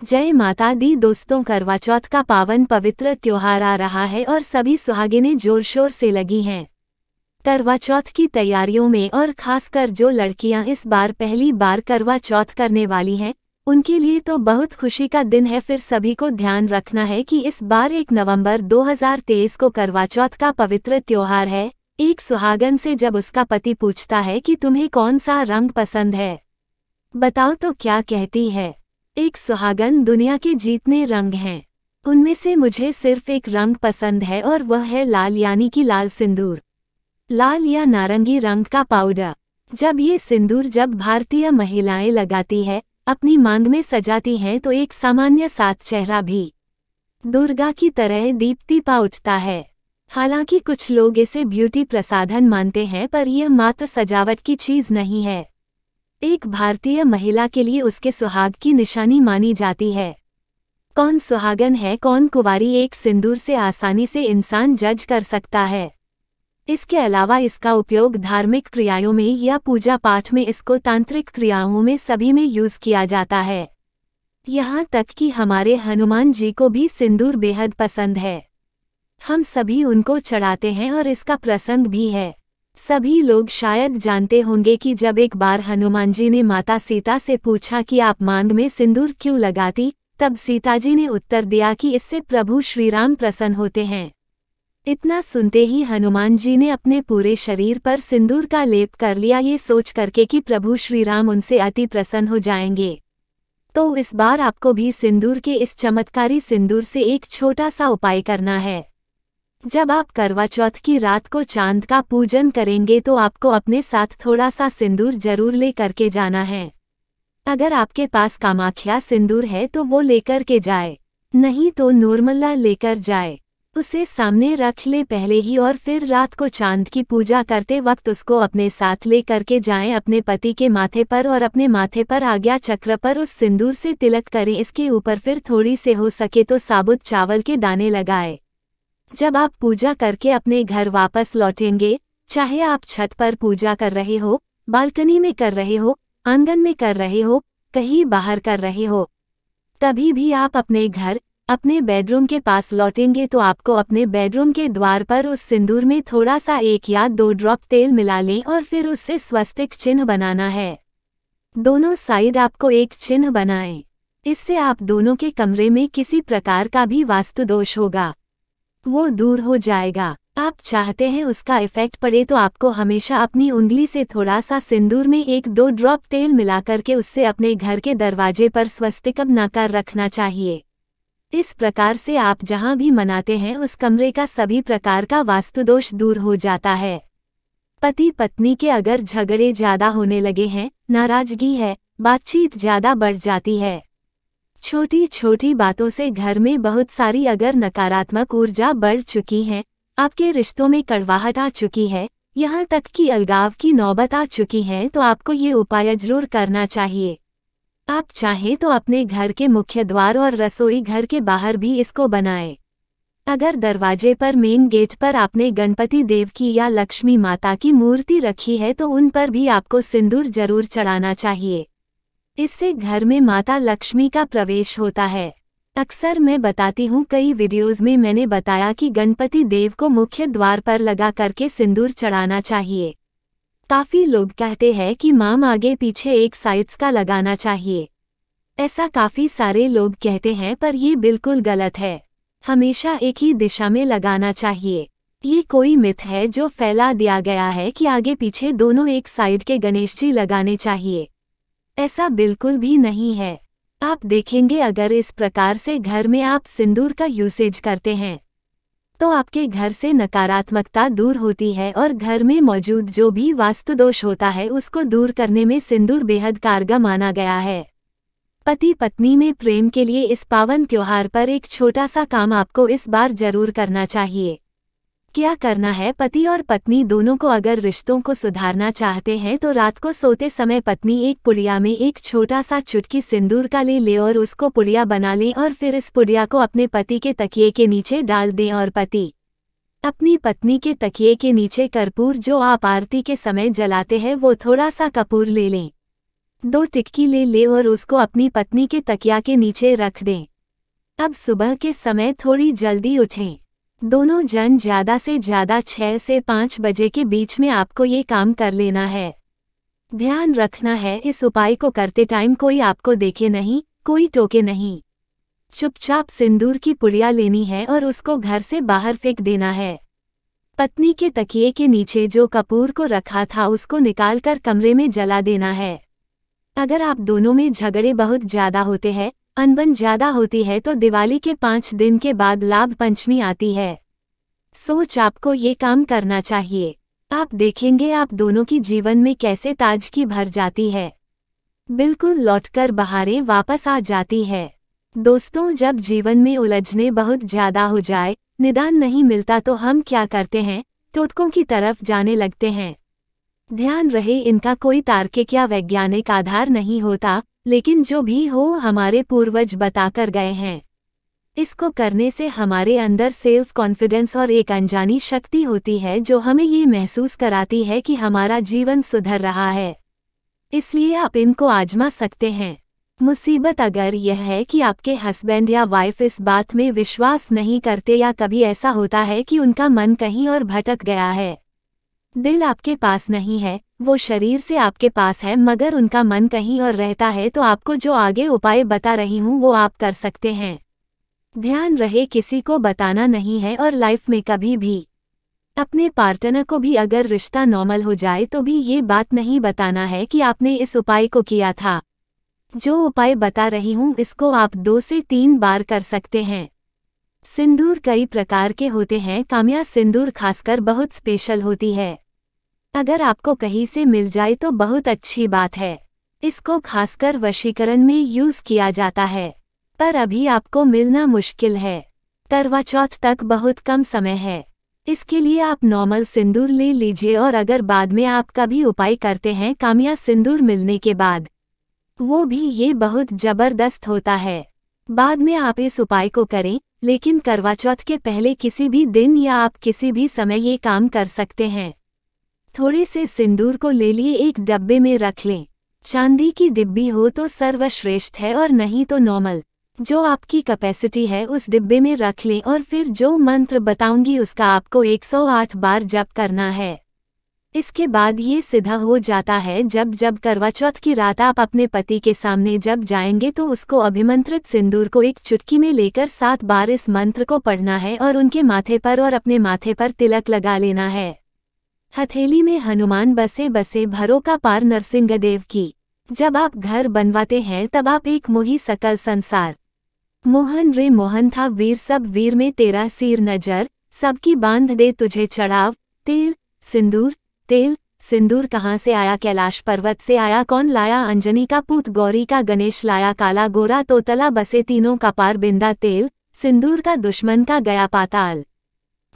जय माता दी दोस्तों, करवा चौथ का पावन पवित्र त्योहार आ रहा है और सभी सुहागिनें जोर शोर से लगी हैं करवा चौथ की तैयारियों में। और खासकर जो लड़कियां इस बार पहली बार करवा चौथ करने वाली हैं, उनके लिए तो बहुत खुशी का दिन है। फिर सभी को ध्यान रखना है कि इस बार 1 नवंबर 2023 को करवा चौथ का पवित्र त्योहार है। एक सुहागन से जब उसका पति पूछता है कि तुम्हें कौन सा रंग पसंद है, बताओ तो क्या कहती है? एक सुहागन, दुनिया के जितने रंग हैं उनमें से मुझे सिर्फ एक रंग पसंद है और वह है लाल, यानी कि लाल सिंदूर। लाल या नारंगी रंग का पाउडर। ये सिंदूर जब भारतीय महिलाएं लगाती है, अपनी मांग में सजाती हैं, तो एक सामान्य सात चेहरा भी दुर्गा की तरह दीप्ति पा उठता है। हालांकि कुछ लोग इसे ब्यूटी प्रसाधन मानते हैं, पर यह मात्र सजावट की चीज नहीं है। एक भारतीय महिला के लिए उसके सुहाग की निशानी मानी जाती है। कौन सुहागन है, कौन कुंवारी, एक सिंदूर से आसानी से इंसान जज कर सकता है। इसके अलावा इसका उपयोग धार्मिक क्रियाओं में या पूजा पाठ में, इसको तांत्रिक क्रियाओं में सभी में यूज किया जाता है। यहाँ तक कि हमारे हनुमान जी को भी सिंदूर बेहद पसंद है। हम सभी उनको चढ़ाते हैं और इसका प्रसंग भी है। सभी लोग शायद जानते होंगे कि जब एक बार हनुमान जी ने माता सीता से पूछा कि आप मांग में सिंदूर क्यों लगाती, तब सीता जी ने उत्तर दिया कि इससे प्रभु श्री राम प्रसन्न होते हैं। इतना सुनते ही हनुमान जी ने अपने पूरे शरीर पर सिंदूर का लेप कर लिया, ये सोच करके कि प्रभु श्री राम उनसे अति प्रसन्न हो जाएंगे। तो इस बार आपको भी सिंदूर के इस चमत्कारी सिंदूर से एक छोटा सा उपाय करना है। जब आप करवा चौथ की रात को चांद का पूजन करेंगे, तो आपको अपने साथ थोड़ा सा सिंदूर जरूर ले करके जाना है। अगर आपके पास कामाख्या सिंदूर है तो वो लेकर के जाए, नहीं तो नॉर्मल लेकर जाए। उसे सामने रख ले पहले ही, और फिर रात को चांद की पूजा करते वक्त उसको अपने साथ ले करके जाएं अपने पति के माथे पर, और अपने माथे पर आज्ञा चक्र पर उस सिंदूर से तिलक करें। इसके ऊपर फिर थोड़ी से हो सके तो साबुत चावल के दाने लगाए। जब आप पूजा करके अपने घर वापस लौटेंगे, चाहे आप छत पर पूजा कर रहे हो, बालकनी में कर रहे हो, आंगन में कर रहे हो, कहीं बाहर कर रहे हो, कभी भी आप अपने घर, अपने बेडरूम के पास लौटेंगे, तो आपको अपने बेडरूम के द्वार पर उस सिंदूर में थोड़ा सा 1 या 2 ड्रॉप तेल मिला लें और फिर उससे स्वस्तिक चिन्ह बनाना है। दोनों साइड आपको एक चिन्ह बनाएं। इससे आप दोनों के कमरे में किसी प्रकार का भी वास्तु दोष होगा, वो दूर हो जाएगा। आप चाहते हैं उसका इफेक्ट पड़े, तो आपको हमेशा अपनी उंगली से थोड़ा सा सिंदूर में 1-2 ड्रॉप तेल मिलाकर के उससे अपने घर के दरवाजे पर स्वस्तिक बनाकर रखना चाहिए। इस प्रकार से आप जहां भी मनाते हैं, उस कमरे का सभी प्रकार का वास्तुदोष दूर हो जाता है। पति पत्नी के अगर झगड़े ज्यादा होने लगे हैं, नाराजगी है, बातचीत ज्यादा बढ़ जाती है, छोटी छोटी बातों से घर में बहुत सारी अगर नकारात्मक ऊर्जा बढ़ चुकी है, आपके रिश्तों में कड़वाहट आ चुकी है, यहाँ तक कि अलगाव की नौबत आ चुकी है, तो आपको ये उपाय जरूर करना चाहिए। आप चाहें तो अपने घर के मुख्य द्वार और रसोई घर के बाहर भी इसको बनाएं। अगर दरवाजे पर, मेन गेट पर आपने गणपति देव की या लक्ष्मी माता की मूर्ति रखी है, तो उन पर भी आपको सिंदूर जरूर चढ़ाना चाहिए। इससे घर में माता लक्ष्मी का प्रवेश होता है। अक्सर मैं बताती हूँ, कई वीडियोज़ में मैंने बताया कि गणपति देव को मुख्य द्वार पर लगा करके सिंदूर चढ़ाना चाहिए। काफ़ी लोग कहते हैं कि माम आगे पीछे एक साइड्स का लगाना चाहिए। ऐसा काफ़ी सारे लोग कहते हैं, पर ये बिल्कुल गलत है। हमेशा एक ही दिशा में लगाना चाहिए। ये कोई मिथ है जो फैला दिया गया है कि आगे पीछे दोनों एक साइड के गणेश जी लगाने चाहिए। ऐसा बिल्कुल भी नहीं है। आप देखेंगे, अगर इस प्रकार से घर में आप सिंदूर का यूसेज करते हैं, तो आपके घर से नकारात्मकता दूर होती है और घर में मौजूद जो भी वास्तुदोष होता है, उसको दूर करने में सिंदूर बेहद कारगर माना गया है। पति पत्नी में प्रेम के लिए इस पावन त्योहार पर एक छोटा सा काम आपको इस बार जरूर करना चाहिए। क्या करना है? पति और पत्नी दोनों को अगर रिश्तों को सुधारना चाहते हैं, तो रात को सोते समय पत्नी एक पुड़िया में एक छोटा सा चुटकी सिंदूर का ले और उसको पुड़िया बना लें, और फिर इस पुड़िया को अपने पति के तकिए के नीचे डाल दें, और पति अपनी पत्नी के तकिए के नीचे कर्पूर, जो आप आरती के समय जलाते हैं, वो थोड़ा सा कपूर ले लें। 2 टिक्की ले ले और उसको अपनी पत्नी के तकिया के नीचे रख दें। अब सुबह के समय थोड़ी जल्दी उठें। दोनों जन ज़्यादा से ज़्यादा 6 से 5 बजे के बीच में आपको ये काम कर लेना है। ध्यान रखना है, इस उपाय को करते टाइम कोई आपको देखे नहीं, कोई टोके नहीं। चुपचाप सिंदूर की पुड़िया लेनी है और उसको घर से बाहर फेंक देना है। पत्नी के तकिए के नीचे जो कपूर को रखा था उसको निकालकर कमरे में जला देना है। अगर आप दोनों में झगड़े बहुत ज़्यादा होते हैं, अनबन ज़्यादा होती है, तो दिवाली के 5 दिन के बाद लाभ पंचमी आती है। सोच आपको ये काम करना चाहिए। आप देखेंगे आप दोनों की जीवन में कैसे ताजगी भर जाती है। बिल्कुल लौटकर बहारें वापस आ जाती है। दोस्तों, जब जीवन में उलझने बहुत ज़्यादा हो जाए, निदान नहीं मिलता, तो हम क्या करते हैं, टोटकों की तरफ जाने लगते हैं। ध्यान रहे, इनका कोई तार्किक या वैज्ञानिक आधार नहीं होता, लेकिन जो भी हो हमारे पूर्वज बताकर गए हैं। इसको करने से हमारे अंदर सेल्फ कॉन्फिडेंस और एक अनजानी शक्ति होती है जो हमें ये महसूस कराती है कि हमारा जीवन सुधर रहा है। इसलिए आप इनको आजमा सकते हैं। मुसीबत अगर यह है कि आपके हस्बैंड या वाइफ इस बात में विश्वास नहीं करते, या कभी ऐसा होता है कि उनका मन कहीं और भटक गया है। दिल आपके पास नहीं है, वो शरीर से आपके पास है, मगर उनका मन कहीं और रहता है, तो आपको जो आगे उपाय बता रही हूँ वो आप कर सकते हैं। ध्यान रहे, किसी को बताना नहीं है, और लाइफ में कभी भी अपने पार्टनर को भी अगर रिश्ता नॉर्मल हो जाए तो भी ये बात नहीं बताना है कि आपने इस उपाय को किया था। जो उपाय बता रही हूँ इसको आप 2 से 3 बार कर सकते हैं। सिंदूर कई प्रकार के होते हैं, काम्या सिंदूर खासकर बहुत स्पेशल होती है। अगर आपको कहीं से मिल जाए तो बहुत अच्छी बात है। इसको खासकर वशीकरण में यूज किया जाता है, पर अभी आपको मिलना मुश्किल है। करवा चौथ तक बहुत कम समय है। इसके लिए आप नॉर्मल सिंदूर ले लीजिए, और अगर बाद में आप कभी उपाय करते हैं काम्या सिंदूर मिलने के बाद, वो भी ये बहुत जबरदस्त होता है। बाद में आप इस उपाय को करें, लेकिन करवा चौथ के पहले किसी भी दिन या आप किसी भी समय ये काम कर सकते हैं। थोड़े से सिंदूर को ले लिए एक डब्बे में रख लें। चांदी की डिब्बी हो तो सर्वश्रेष्ठ है, और नहीं तो नॉर्मल जो आपकी कैपेसिटी है उस डिब्बे में रख लें, और फिर जो मंत्र बताऊंगी उसका आपको 108 बार जप करना है। इसके बाद ये सीधा हो जाता है। जब जब करवा चौथ की रात आप अपने पति के सामने जब जाएंगे तो उसको अभिमंत्रित सिंदूर को एक चुटकी में लेकर 7 बार इस मंत्र को पढ़ना है, और उनके माथे पर और अपने माथे पर तिलक लगा लेना है। हथेली में हनुमान बसे बसे भरो का पार नरसिंहदेव की। जब आप घर बनवाते हैं तब आप एक मोही सकल संसार, मोहन रे मोहन था वीर, सब वीर में तेरा सिर नजर, सबकी बांध दे तुझे चढ़ाव। तेल सिंदूर, तेल सिंदूर कहाँ से आया, कैलाश पर्वत से आया, कौन लाया, अंजनी का पूत गौरी का गणेश लाया, काला गोरा तोतला बसे तीनों का पार बिंदा। तेल सिंदूर का दुश्मन का गया पाताल,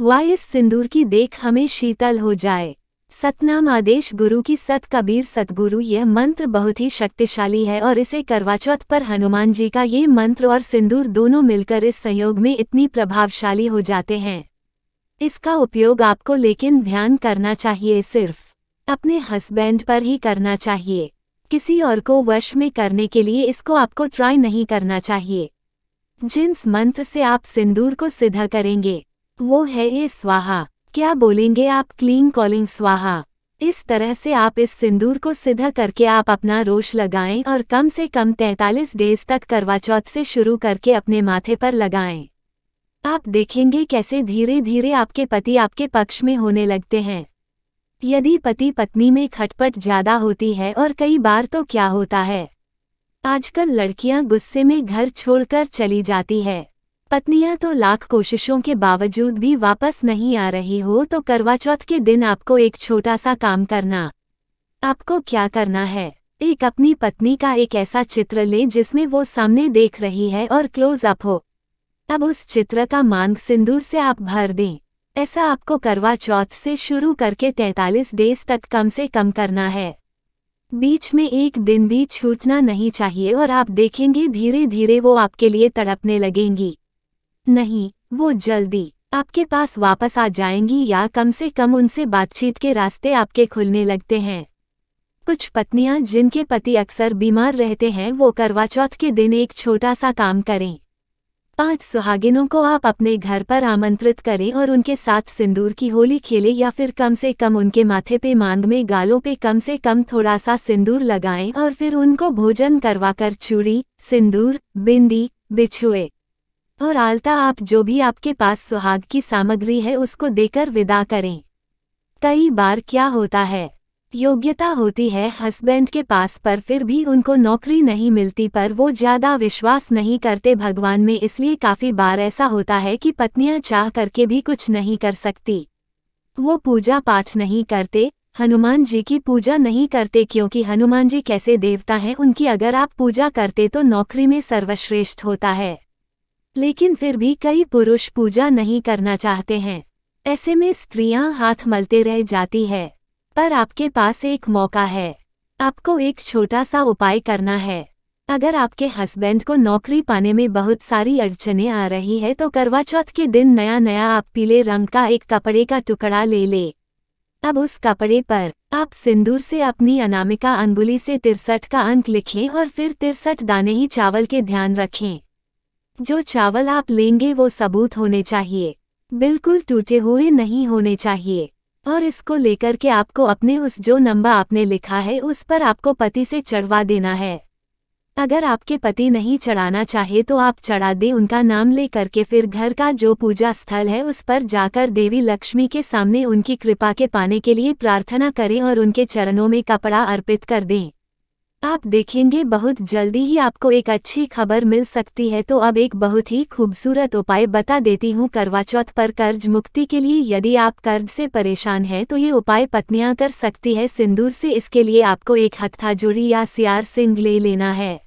वाह इस सिंदूर की देख हमें शीतल हो जाए। सतनाम आदेश गुरु की, सत कबीर सतगुरु। यह मंत्र बहुत ही शक्तिशाली है, और इसे करवा चौथ पर हनुमान जी का ये मंत्र और सिंदूर दोनों मिलकर इस संयोग में इतनी प्रभावशाली हो जाते हैं। इसका उपयोग आपको लेकिन ध्यान करना चाहिए, सिर्फ अपने हस्बैंड पर ही करना चाहिए। किसी और को वश में करने के लिए इसको आपको ट्राई नहीं करना चाहिए। जिस मंत्र से आप सिंदूर को सिद्ध करेंगे वो है ये स्वाहा। क्या बोलेंगे आप, क्लीन कॉलिंग स्वाहा। इस तरह से आप इस सिंदूर को सिद्ध करके आप अपना रोश लगाएं, और कम से कम 43 डेज तक करवा चौथ से शुरू करके अपने माथे पर लगाएं। आप देखेंगे कैसे धीरे धीरे आपके पति आपके पक्ष में होने लगते हैं। यदि पति पत्नी में खटपट ज्यादा होती है, और कई बार तो क्या होता है, आजकल लड़कियां गुस्से में घर छोड़कर चली जाती है, पत्नियां तो लाख कोशिशों के बावजूद भी वापस नहीं आ रही हो, तो करवा चौथ के दिन आपको एक छोटा सा काम करना। आपको क्या करना है, एक अपनी पत्नी का एक ऐसा चित्र लें जिसमें वो सामने देख रही है और क्लोज अप हो। अब उस चित्र का मांग सिंदूर से आप भर दें। ऐसा आपको करवा चौथ से शुरू करके 43 डेज तक कम से कम करना है। बीच में एक दिन भी छूटना नहीं चाहिए, और आप देखेंगे धीरे धीरे वो आपके लिए तड़पने लगेंगी। नहीं, वो जल्दी आपके पास वापस आ जाएंगी, या कम से कम उनसे बातचीत के रास्ते आपके खुलने लगते हैं। कुछ पत्नियां जिनके पति अक्सर बीमार रहते हैं वो करवा चौथ के दिन एक छोटा सा काम करें। 5 सुहागिनों को आप अपने घर पर आमंत्रित करें और उनके साथ सिंदूर की होली खेलें या फिर कम से कम उनके माथे पे, मांग में, गालों पे कम से कम थोड़ा सा सिंदूर लगाएं और फिर उनको भोजन करवाकर चूड़ी, सिंदूर, बिंदी, बिछुए और आलता आप जो भी आपके पास सुहाग की सामग्री है उसको देकर विदा करें। कई बार क्या होता है, योग्यता होती है हस्बैंड के पास पर फिर भी उनको नौकरी नहीं मिलती, पर वो ज़्यादा विश्वास नहीं करते भगवान में, इसलिए काफ़ी बार ऐसा होता है कि पत्नियां चाह करके भी कुछ नहीं कर सकती। वो पूजा पाठ नहीं करते, हनुमान जी की पूजा नहीं करते, क्योंकि हनुमान जी कैसे देवता हैं, उनकी अगर आप पूजा करते तो नौकरी में सर्वश्रेष्ठ होता है। लेकिन फिर भी कई पुरुष पूजा नहीं करना चाहते हैं। ऐसे में स्त्रियां हाथ मलते रह जाती है। पर आपके पास एक मौका है। आपको एक छोटा सा उपाय करना है। अगर आपके हस्बैंड को नौकरी पाने में बहुत सारी अड़चनें आ रही है तो करवा चौथ के दिन नया आप पीले रंग का एक कपड़े का टुकड़ा ले ले। अब उस कपड़े पर आप सिंदूर से अपनी अनामिका अंगुली से 63 का अंक लिखें और फिर 63 दाने ही चावल के ध्यान रखें। जो चावल आप लेंगे वो सबूत होने चाहिए, बिल्कुल टूटे हुए नहीं होने चाहिए। और इसको लेकर के आपको अपने उस जो नंबर आपने लिखा है उस पर आपको पति से चढ़वा देना है। अगर आपके पति नहीं चढ़ाना चाहे तो आप चढ़ा दें, उनका नाम ले करके फिर घर का जो पूजा स्थल है उस पर जाकर देवी लक्ष्मी के सामने उनकी कृपा के पाने के लिए प्रार्थना करें और उनके चरणों में कपड़ा अर्पित कर दें। आप देखेंगे बहुत जल्दी ही आपको एक अच्छी खबर मिल सकती है। तो अब एक बहुत ही खूबसूरत उपाय बता देती हूँ करवा चौथ पर कर्ज मुक्ति के लिए। यदि आप कर्ज से परेशान हैं तो ये उपाय पत्नियां कर सकती है सिंदूर से। इसके लिए आपको एक हत्थाजोड़ी या सियार सिंग ले लेना है।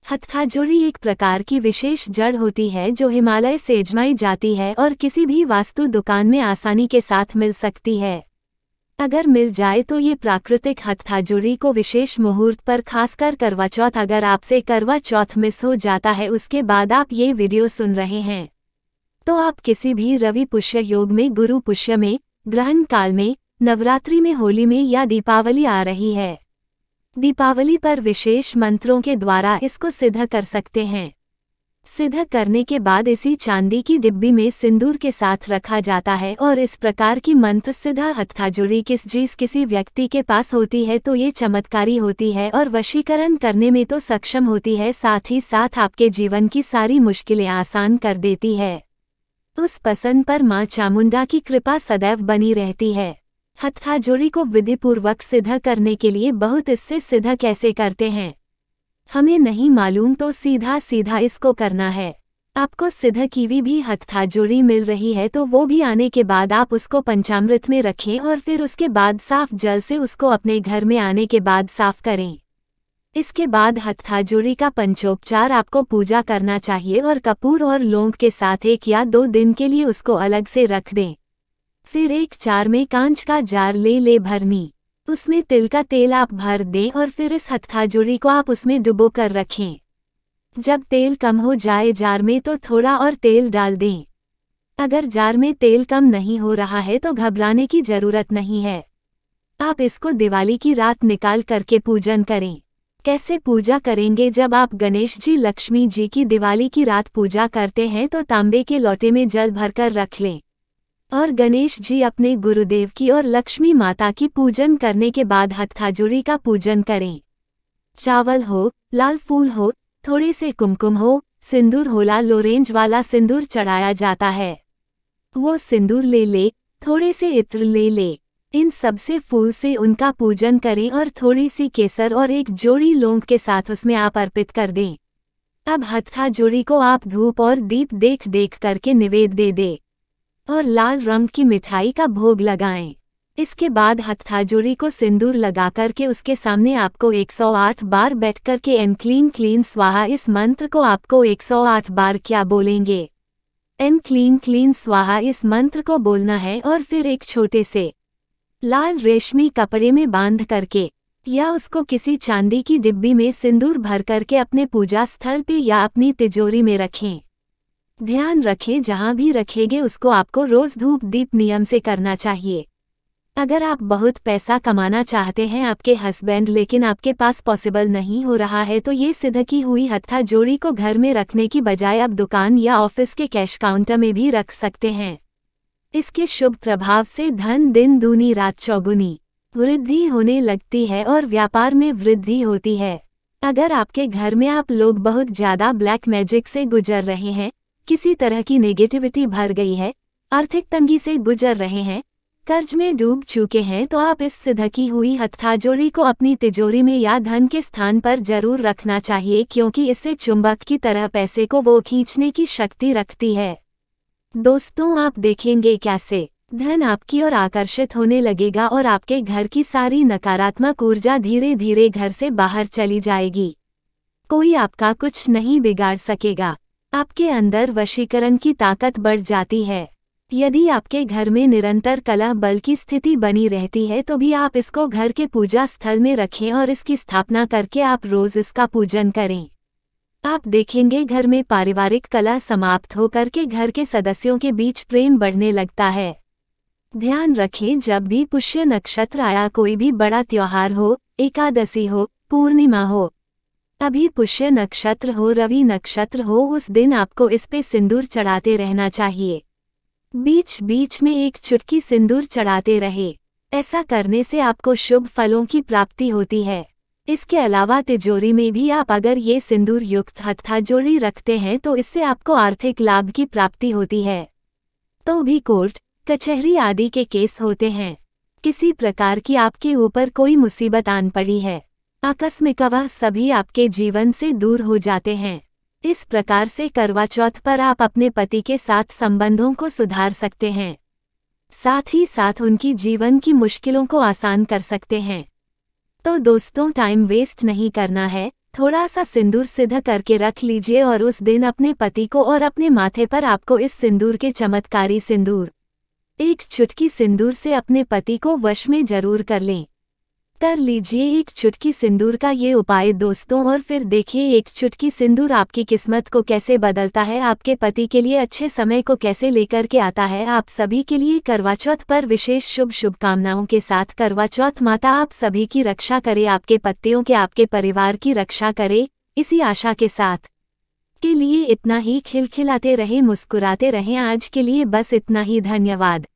हत्थाजोड़ी एक प्रकार की विशेष जड़ होती है जो हिमालय से अजमाई जाती है और किसी भी वास्तु दुकान में आसानी के साथ मिल सकती है। अगर मिल जाए तो ये प्राकृतिक हत्थाजोड़ी को विशेष मुहूर्त पर, खासकर करवा चौथ, अगर आपसे करवा चौथ मिस हो जाता है उसके बाद आप ये वीडियो सुन रहे हैं तो आप किसी भी रवि पुष्य योग में, गुरु पुष्य में, ग्रहण काल में, नवरात्रि में, होली में या दीपावली आ रही है, दीपावली पर विशेष मंत्रों के द्वारा इसको सिद्ध कर सकते हैं। सिद्ध करने के बाद इसी चांदी की डिब्बी में सिंदूर के साथ रखा जाता है और इस प्रकार की मंत्र सिद्ध हत्थाजोड़ी किसी व्यक्ति के पास होती है तो ये चमत्कारी होती है और वशीकरण करने में तो सक्षम होती है, साथ ही साथ आपके जीवन की सारी मुश्किलें आसान कर देती है। उस पसंद पर मां चामुंडा की कृपा सदैव बनी रहती है। हत्थाजोड़ी को विधिपूर्वक सिद्ध करने के लिए बहुत इससे सिद्ध कैसे करते हैं हमें नहीं मालूम, तो सीधा इसको करना है। आपको सिद्ध कीवी भी हत्थाजोड़ी मिल रही है तो वो भी आने के बाद आप उसको पंचामृत में रखें और फिर उसके बाद साफ जल से उसको अपने घर में आने के बाद साफ करें। इसके बाद हत्थाजोड़ी का पंचोपचार आपको पूजा करना चाहिए और कपूर और लौंग के साथ 1 या 2 दिन के लिए उसको अलग से रख दें। फिर एक जार में कांच का जार ले भरनी, उसमें तिल का तेल आप भर दें और फिर इस हत्थाजोड़ी को आप उसमें डुबो कर रखें। जब तेल कम हो जाए जार में तो थोड़ा और तेल डाल दें। अगर जार में तेल कम नहीं हो रहा है तो घबराने की जरूरत नहीं है। आप इसको दिवाली की रात निकाल करके पूजन करें। कैसे पूजा करेंगे? जब आप गणेश जी, लक्ष्मी जी की दिवाली की रात पूजा करते हैं तो तांबे के लोटे में जल भरकर रख लें और गणेश जी, अपने गुरुदेव की और लक्ष्मी माता की पूजन करने के बाद हत्थाजोड़ी का पूजन करें। चावल हो, लाल फूल हो, थोड़े से कुमकुम हो, सिंदूर हो, लाल ऑरेंज वाला सिंदूर चढ़ाया जाता है, वो सिंदूर ले, थोड़े से इत्र ले, इन सब से फूल से उनका पूजन करें और थोड़ी सी केसर और एक जोड़ी लौंग के साथ उसमें आप अर्पित कर दें। अब हत्थाजोड़ी को आप धूप और दीप देख करके निवेद्य दे और लाल रंग की मिठाई का भोग लगाएं। इसके बाद हत्थाजोड़ी को सिंदूर लगा करके उसके सामने आपको 108 बार बैठ करके एन क्लीन स्वाहा, इस मंत्र को आपको 108 बार क्या बोलेंगे? एन क्लीन स्वाहा, इस मंत्र को बोलना है और फिर एक छोटे से लाल रेशमी कपड़े में बांध करके या उसको किसी चांदी की डिब्बी में सिंदूर भर करके अपने पूजा स्थल पे या अपनी तिजोरी में रखें। ध्यान रखें जहां भी रखेंगे उसको आपको रोज धूप दीप नियम से करना चाहिए। अगर आप बहुत पैसा कमाना चाहते हैं आपके हस्बैंड लेकिन आपके पास पॉसिबल नहीं हो रहा है तो ये सिद्धकी हुई हत्था जोड़ी को घर में रखने की बजाय अब दुकान या ऑफिस के कैश काउंटर में भी रख सकते हैं। इसके शुभ प्रभाव से धन दिन दूनी रात चौगुनी वृद्धि होने लगती है और व्यापार में वृद्धि होती है। अगर आपके घर में आप लोग बहुत ज़्यादा ब्लैक मैजिक से गुजर रहे हैं, किसी तरह की नेगेटिविटी भर गई है, आर्थिक तंगी से गुजर रहे हैं, कर्ज में डूब चुके हैं तो आप इस सिद्धकी हुई हत्था जोड़ी को अपनी तिजोरी में या धन के स्थान पर जरूर रखना चाहिए क्योंकि इससे चुंबक की तरह पैसे को वो खींचने की शक्ति रखती है। दोस्तों आप देखेंगे कैसे धन आपकी ओर आकर्षित होने लगेगा और आपके घर की सारी नकारात्मक ऊर्जा धीरे धीरे घर से बाहर चली जाएगी। कोई आपका कुछ नहीं बिगाड़ सकेगा। आपके अंदर वशीकरण की ताकत बढ़ जाती है। यदि आपके घर में निरंतर कलह बल की स्थिति बनी रहती है तो भी आप इसको घर के पूजा स्थल में रखें और इसकी स्थापना करके आप रोज इसका पूजन करें। आप देखेंगे घर में पारिवारिक कलह समाप्त होकर के घर के सदस्यों के बीच प्रेम बढ़ने लगता है। ध्यान रखें जब भी पुष्य नक्षत्र आया कोई भी बड़ा त्योहार हो, एकादशी हो, पूर्णिमा हो, अभी पुष्य नक्षत्र हो, रवि नक्षत्र हो, उस दिन आपको इस पे सिंदूर चढ़ाते रहना चाहिए। बीच बीच में एक चुटकी सिंदूर चढ़ाते रहे। ऐसा करने से आपको शुभ फलों की प्राप्ति होती है। इसके अलावा तिजोरी में भी आप अगर ये सिंदूर युक्त हत्था जोड़ी रखते हैं तो इससे आपको आर्थिक लाभ की प्राप्ति होती है। तो भी कोर्ट कचहरी आदि के केस होते हैं, किसी प्रकार की आपके ऊपर कोई मुसीबत आन पड़ी है, आकस्मिक वह सभी आपके जीवन से दूर हो जाते हैं। इस प्रकार से करवा चौथ पर आप अपने पति के साथ संबंधों को सुधार सकते हैं, साथ ही साथ उनकी जीवन की मुश्किलों को आसान कर सकते हैं। तो दोस्तों टाइम वेस्ट नहीं करना है, थोड़ा सा सिंदूर सिद्ध करके रख लीजिए और उस दिन अपने पति को और अपने माथे पर आपको इस सिंदूर के चमत्कारी सिंदूर एक चुटकी सिंदूर से अपने पति को वश में जरूर कर लीजिए एक चुटकी सिंदूर का ये उपाय दोस्तों और फिर देखिए एक चुटकी सिंदूर आपकी किस्मत को कैसे बदलता है, आपके पति के लिए अच्छे समय को कैसे लेकर के आता है। आप सभी के लिए करवा चौथ पर विशेष शुभकामनाओं के साथ करवा चौथ माता आप सभी की रक्षा करे, आपके पतियों के आपके परिवार की रक्षा करे, इसी आशा के साथ के लिए इतना ही। खिलखिलाते रहे, मुस्कुराते रहें। आज के लिए बस इतना ही। धन्यवाद।